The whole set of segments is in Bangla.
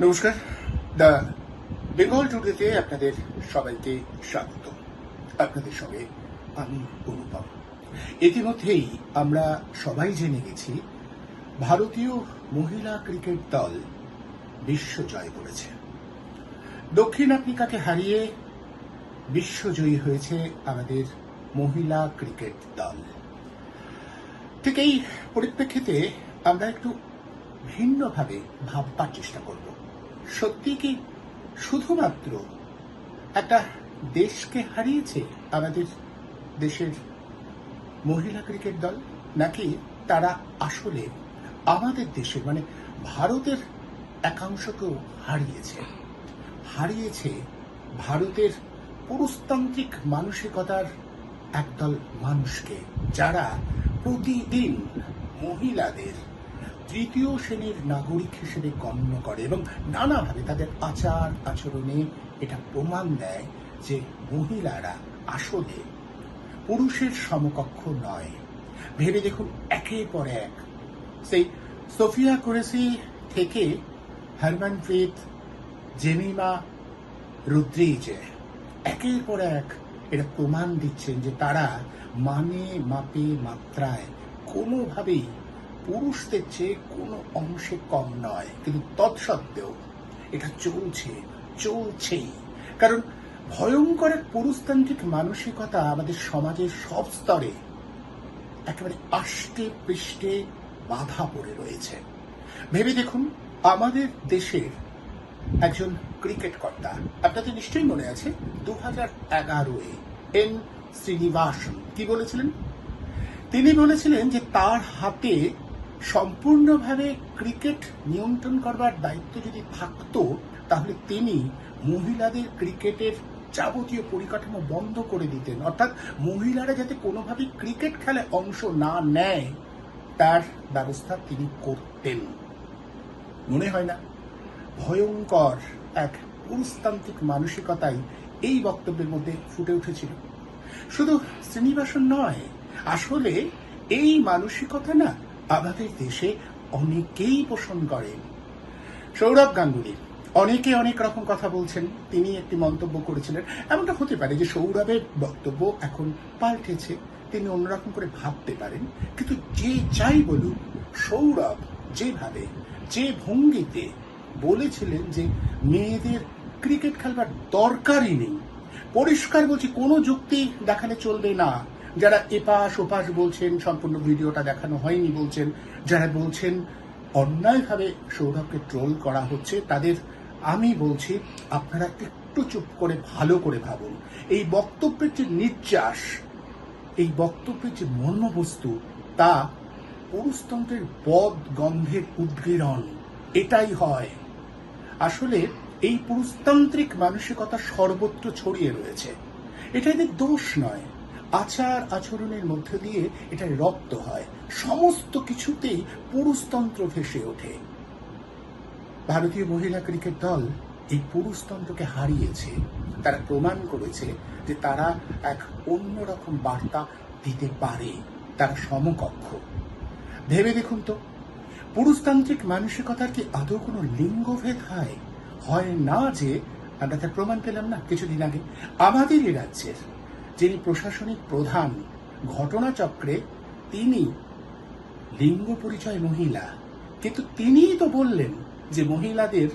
নমস্কার। দ্য বেঙ্গল টুডেতে আপনাদের সবাইকে স্বাগত। আপনাদের সঙ্গে আমি অনুপম। ইতিমধ্যেই আমরা সবাই জেনে গেছি ভারতীয় মহিলা ক্রিকেট দল বিশ্বজয় করেছে। দক্ষিণ আফ্রিকাকে হারিয়ে বিশ্বজয়ী হয়েছে আমাদের মহিলা ক্রিকেট দল। ঠিক এই পরিপ্রেক্ষিতে আমরা একটু ভিন্নভাবে ভাববার চেষ্টা করব। সত্যি কি শুধুমাত্র একটা দেশকে হারিয়েছে আমাদের দেশের মহিলা ক্রিকেট দল, নাকি তারা আসলে আমাদের দেশের মানে ভারতের একাংশকেও হারিয়েছে ভারতের পুরুষতান্ত্রিক মানসিকতার একদল মানুষকে, যারা প্রতিদিন মহিলাদের তৃতীয় শ্রেণীর নাগরিক হিসেবে গণ্য করে এবং নানাভাবে তাদের আচার আচরণে এটা প্রমাণ দেয় যে মহিলারা আসলে পুরুষের সমকক্ষ নয়। ভেবে দেখুন, একের পর এক সেই সোফিয়া কুরেশি থেকে হরমনপ্রীত, জেমিমা রদ্রিগেজ একের পর এক এটা প্রমাণ দিচ্ছেন যে তারা মানে মাপে মাত্রায় কোনোভাবেই পুরুষদের চেয়ে কোনো অংশে কম নয়। কিন্তু তৎসত্ত্বেও এটা চলছেই। কারণ ভয়ঙ্কর এক পুরুষতান্ত্রিক মানসিকতা আমাদের সমাজের সব স্তরে একেবারে আষ্টে পৃষ্ঠে বাধা পড়ে রয়েছে। ভেবে দেখুন, আমাদের দেশের একজন ক্রিকেট কর্তা, আপনাদের নিশ্চয়ই মনে আছে 2011 এন শ্রীনিবাসন কি বলেছিলেন? তিনি বলেছিলেন যে তার হাতে সম্পূর্ণভাবে ক্রিকেট নিয়ন্ত্রণ করবার দায়িত্ব যদি থাকতো, তাহলে তিনি মহিলাদের ক্রিকেটের যাবতীয় পরিকাঠামো বন্ধ করে দিতেন। অর্থাৎ মহিলারা যাতে কোনোভাবেই ক্রিকেট খেলায় অংশ না নেয় তার ব্যবস্থা তিনি করতেন। মনে হয় না ভয়ঙ্কর এক পুরুষতান্ত্রিক মানসিকতাই এই বক্তব্যের মধ্যে ফুটে উঠেছিল? শুধু শ্রীনিবাসন নয়, আসলে এই মানসিকতা না আমাদের দেশে অনেকেই পোষণ করেন। সৌরভ গাঙ্গুলি অনেকে অনেক রকম কথা বলছেন। তিনি একটি মন্তব্য করেছিলেন, এমনটা হতে পারে যে সৌরভের বক্তব্য এখন পাল্টেছে, তিনি অন্যরকম করে ভাবতে পারেন। কিন্তু যে যাই বলুন, সৌরভ যেভাবে যে ভঙ্গিতে বলেছিলেন যে মেয়েদের ক্রিকেট খেলবার দরকারই নেই, পরিষ্কার বলছি, কোনো যুক্তি দেখালে চলবে না। যারা এপাশ ওপাশ বলছেন, সম্পূর্ণ ভিডিওটা দেখানো হয়নি বলছেন, যারা বলছেন অন্যায়ভাবে সৌরভকে ট্রোল করা হচ্ছে, তাদের আমি বলছি আপনারা একটু চুপ করে ভালো করে ভাবুন। এই বক্তব্যের যে নির্যাস, এই বক্তব্যের যে মর্মবস্তু, তা পুরুষতন্ত্রের বদ গন্ধের উদ্গীরণ। এটাই হয়। আসলে এই পুরুষতান্ত্রিক মানসিকতা সর্বত্র ছড়িয়ে রয়েছে। এটা এদের দোষ নয়, আচার আচরণের মধ্যে দিয়ে এটা রপ্ত হয়। সমস্ত কিছুতেই পুরুষতন্ত্র ভেসে ওঠে। ভারতীয় মহিলা ক্রিকেট দল এই পুরুষতন্ত্রকে হারিয়েছে। তারা প্রমাণ করেছে যে তারা এক অন্যরকম বার্তা দিতে পারে, তারা সমকক্ষ। ভেবে দেখুন তো, পুরুষতান্ত্রিক মানসিকতার কি আদৌ কোনো লিঙ্গভেদ হয় না? যে আমরা তার প্রমাণ পেলাম না কিছুদিন আগে আমাদের এই রাজ্যের যিনি প্রশাসনিক প্রধান, ঘটনাচক্রে তিনি লিঙ্গ পরিচয় মহিলা, কিন্তু তিনিই তো বললেন যে মহিলাদের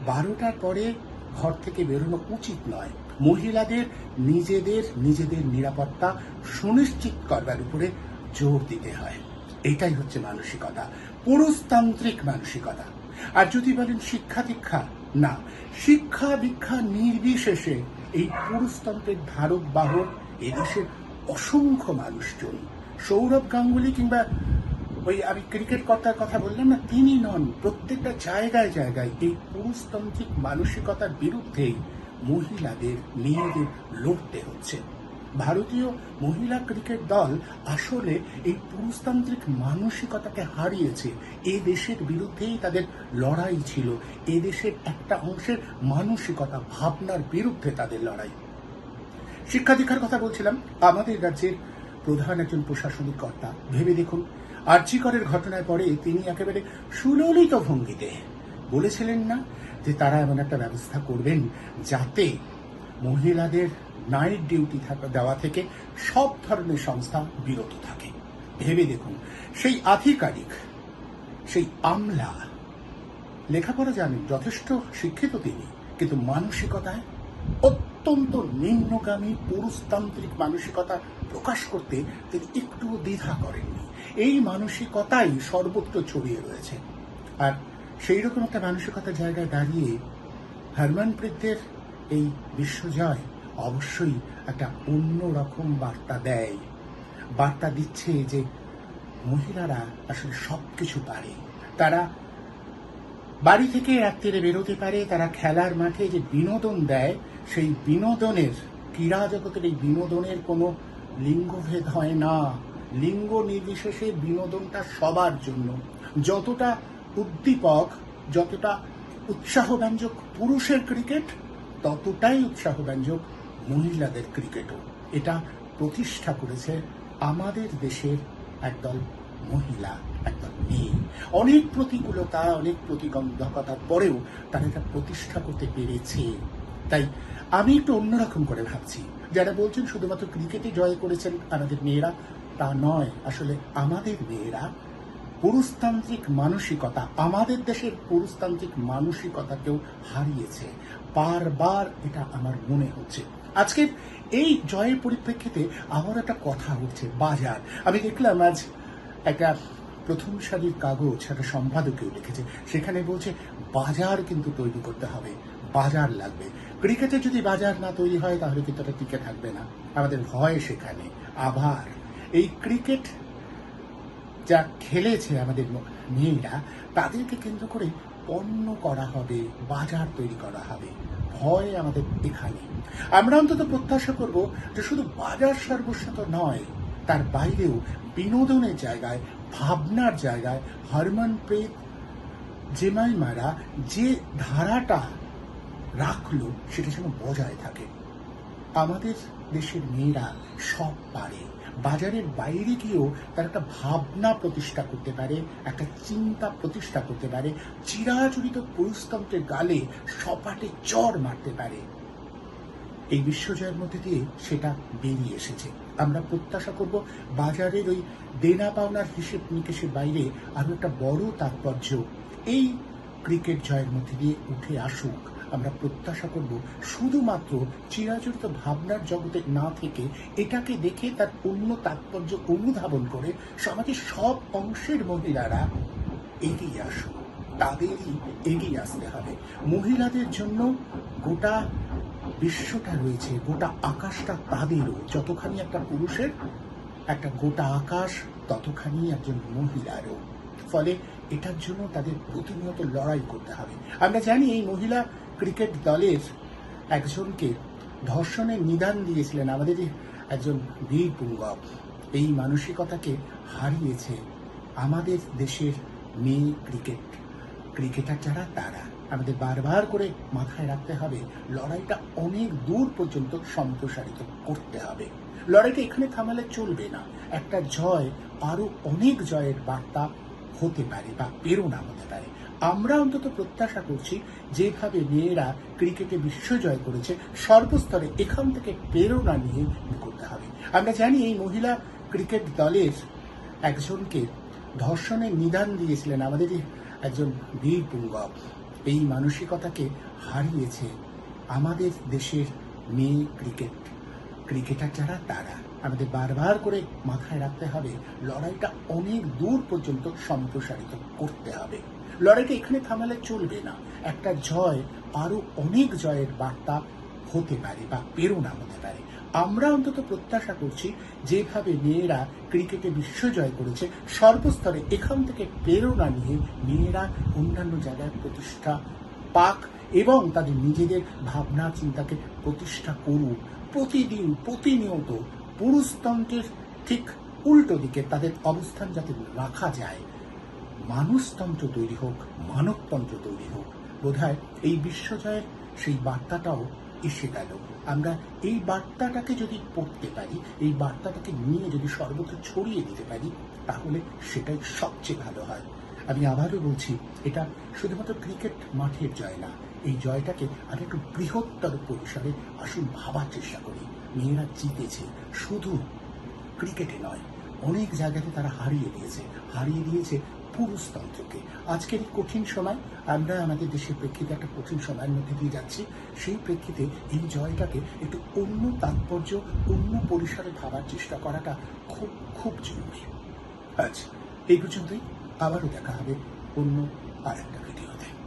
12টার পরে ঘর থেকে বেরোনো উচিত নয়, মহিলাদের নিজেদের নিরাপত্তা সুনিশ্চিত করবার উপরে জোর দিতে হয়। এটাই হচ্ছে মানসিকতা, পুরুষতান্ত্রিক মানসিকতা। আর যদি বলেন শিক্ষা দীক্ষা, না, শিক্ষা দীক্ষা নির্বিশেষে এই পুরুষতন্ত্রের ধারক বাহক এদেশের অসংখ্য মানুষজন। সৌরভ গাঙ্গুলি কিংবা ওই আমি ক্রিকেট কর্তার কথা বললাম না, তিনি নন, প্রত্যেকটা জায়গায় জায়গায় এই পুরুষতান্ত্রিক মানসিকতার বিরুদ্ধেই মহিলাদের মেয়েদের লড়তে হচ্ছে। ভারতীয় মহিলা ক্রিকেট দল আসলে এই পুরুষতান্ত্রিক মানসিকতাকে হারিয়েছে। এ দেশের বিরুদ্ধেই তাদের লড়াই ছিল, এ দেশের একটা অংশের মানসিকতা ভাবনার বিরুদ্ধে তাদের লড়াই। শিক্ষা দীক্ষার কথা বলছিলাম, আমাদের রাজ্যের প্রধান একজন প্রশাসনিক কর্তা, ভেবে দেখুন আর জি করের ঘটনার পরে তিনি একেবারে সুললিত ভঙ্গিতে বলেছিলেন না যে তারা এমন একটা ব্যবস্থা করবেন যাতে মহিলাদের নাইট ডিউটি দেওয়া থেকে সব ধরনের সংস্থা বিরত থাকে। ভেবে দেখুন, সেই আধিকারিক, সেই আমলা লেখাপড়া জানেন, যথেষ্ট শিক্ষিত তিনি, কিন্তু মানসিকতায় অত্যন্ত নিম্নগামী পুরুষতান্ত্রিক মানসিকতা প্রকাশ করতে তিনি একটু দ্বিধা করেননি। এই মানসিকতাই সর্বত্র ছড়িয়ে রয়েছে। আর সেই রকম একটা মানসিকতার জায়গায় দাঁড়িয়ে হরমনপ্রীতের এই বিশ্বজয় অবশ্যই একটা অন্যরকম বার্তা দেয়। বার্তা দিচ্ছে যে মহিলারা আসলে সবকিছু পারে। তারা বাড়ি থেকে রাত্রিরে বেরোতে পারে, তারা খেলার মাঠে যে বিনোদন দেয়, সেই বিনোদনের, ক্রীড়া জগতের এই বিনোদনের কোনো লিঙ্গভেদ হয় না। লিঙ্গ নির্বিশেষে বিনোদনটা সবার জন্য। যতটা উদ্দীপক, যতটা উৎসাহব্যঞ্জক পুরুষের ক্রিকেট, ততটাই উৎসাহব্যঞ্জক মহিলাদের ক্রিকেটও। এটা প্রতিষ্ঠা করেছে আমাদের দেশের একদল মহিলা, একদল মেয়ে। অনেক প্রতিকূলতা, অনেক প্রতিবন্ধকতার পরেও তারা এটা প্রতিষ্ঠা করতে পেরেছে। তাই আমি একটু অন্যরকম করে ভাবছি। যারা বলছেন শুধুমাত্র ক্রিকেটে জয় করেছেন আমাদের মেয়েরা, তা নয়। আসলে আমাদের মেয়েরা পুরুষতান্ত্রিক মানসিকতা, আমাদের দেশের পুরুষতান্ত্রিক মানসিকতাকেও হারিয়েছে বারবার, এটা আমার মনে হচ্ছে। আজকের এই জয়ের পরিপ্রেক্ষিতে আমার একটা কথা উঠছে, বাজার। আমি দেখলাম আজ একটা প্রথম সারির কাগজ, একটা সম্পাদকেও লিখেছে, সেখানে বলছে বাজার কিন্তু তৈরি করতে হবে, বাজার লাগবে। ক্রিকেটে যদি বাজার না তৈরি হয় তাহলে কিন্তু এটা টিকে থাকবে না। আমাদের ভয় সেখানে। আবার এই ক্রিকেট যা খেলেছে আমাদের মেয়েরা, তাদেরকে কেন্দ্র করে পণ্য করা হবে, বাজার তৈরি করা হবে। ভয় আমাদের এখানে। আমরা অন্তত প্রত্যাশা করব যে শুধু বাজার সর্বস্ব তো নয়, তার বাইরেও বিনোদনের জায়গায়, ভাবনার জায়গায় হরমনপ্রীত জেমাইমারা যে ধারাটা রাখলো সেটা যেন বজায় থাকে। আমাদের দেশের মেয়েরা সব পারে। বাজারের বাইরে গিয়েও তার একটা ভাবনা প্রতিষ্ঠা করতে পারে, একটা চিন্তা প্রতিষ্ঠা করতে পারে, চিরাচরিত পুরুষতন্ত্রের গালে সপাটে চড় মারতে পারে। এই বিশ্বজয়ের মধ্যে দিয়ে সেটা বেরিয়ে এসেছে। আমরা প্রত্যাশা করব বাজারের ওই দেনা পাওনার হিসেব নিকেশের বাইরে আরো একটা বড় তাৎপর্য এই ক্রিকেট জয়ের মধ্যে দিয়ে উঠে আসুক। আমরা প্রত্যাশা করব শুধুমাত্র চিরাচরিত ভাবনার জগতে না থেকে এটাকে দেখে তার পূর্ণ তাৎপর্য অনুধাবন করে সমাজের সব অংশের মহিলারা এগিয়ে আসুক। তাদেরই এগিয়ে আসতে হবে। মহিলাদের জন্য গোটা বিশ্বটা রয়েছে, গোটা আকাশটা তাদেরও। যতখানি একটা পুরুষের একটা গোটা আকাশ, ততখানি একজন মহিলারও। ফলে এটার জন্য তাদের প্রতিনিয়ত লড়াই করতে হবে। আমরা জানি এই মহিলা ক্রিকেট দলের একজনকে ধর্ষণের নিদান দিয়েছিলেন আমাদের একজন বীর পুঙ্গব। এই মানসিকতাকে হারিয়েছে আমাদের দেশের মেয়ে ক্রিকেটার যারা, তারা। আমাদের বারবার করে মাথায় রাখতে হবে, লড়াইটা অনেক দূর পর্যন্ত সম্প্রসারিত করতে হবে। লড়াইটা এখানে থামালে চলবে না। একটা জয় আরো অনেক জয়ের বার্তা হতে পারে বা প্রেরণা হতে পারে। আমরা অন্তত প্রত্যাশা করছি যেভাবে মেয়েরা ক্রিকেটে বিশ্বজয় করেছে, সর্বস্তরে এখান থেকে প্রেরণা নিয়ে করতে হবে। আমরা জানি এই মহিলা ক্রিকেট দলের একজনকে ধর্ষণের নিদান দিয়েছিলেন আমাদের একজন বীর পুঙ্গব। এই মানসিকতাকে হারিয়েছে আমাদের দেশের মেয়ে ক্রিকেটার যারা, তারা। আমাদের বারবার করে মাথায় রাখতে হবে, লড়াইটা অনেক দূর পর্যন্ত সম্প্রসারিত করতে হবে। লড়াইটা এখানে থামালে চলবে না। একটা জয় আরো অনেক জয়ের বার্তা হতে পারে বা প্রেরণা হতে পারে। আমরা অন্তত প্রত্যাশা করছি যেভাবে মেয়েরা ক্রিকেটে বিশ্বজয় করেছে, সর্বস্তরে এখান থেকে প্রেরণা নিয়ে মেয়েরা অন্যান্য জায়গায় প্রতিষ্ঠা পাক এবং তাদের নিজেদের ভাবনা চিন্তাকে প্রতিষ্ঠা করুক। প্রতিদিন প্রতিনিয়ত পুরুষতন্ত্রের ঠিক উল্টো দিকে তাদের অবস্থান যাতে রাখা যায়। মানুষতন্ত্র তৈরি হোক, মানবতন্ত্র তৈরি হোক। বোধহয় এই বিশ্বজয়ের সেই বার্তাটাও এসে গেল। আমরা এই বার্তাটাকে যদি পড়তে পারি, এই বার্তাটাকে নিয়ে যদি সর্বত্র ছড়িয়ে দিতে পারি, তাহলে সেটাই সবচেয়ে ভালো হয়। আমি আবারও বলছি, এটা শুধুমাত্র ক্রিকেট মাঠের জয় না, এই জয়টাকে আর একটু বৃহত্তর পরিসরে আসুন ভাবার চেষ্টা করি। মেয়েরা জিতেছে শুধু ক্রিকেটে নয়, অনেক জায়গাতে তারা হারিয়ে দিয়েছে পুরুষতন্ত্রকে। আজকের এই কঠিন সময়, আমরা আমাদের দেশের প্রেক্ষিতে একটা কঠিন সময়ের মধ্যে দিয়ে যাচ্ছি, সেই প্রেক্ষিতে এই জয়টাকে একটু অন্য তাৎপর্য, অন্য পরিসরে ভাবার চেষ্টা করাটা খুব খুব জরুরি। আচ্ছা, এই পর্যন্তই। আবারও দেখা হবে অন্য আর একটা ভিডিওতে।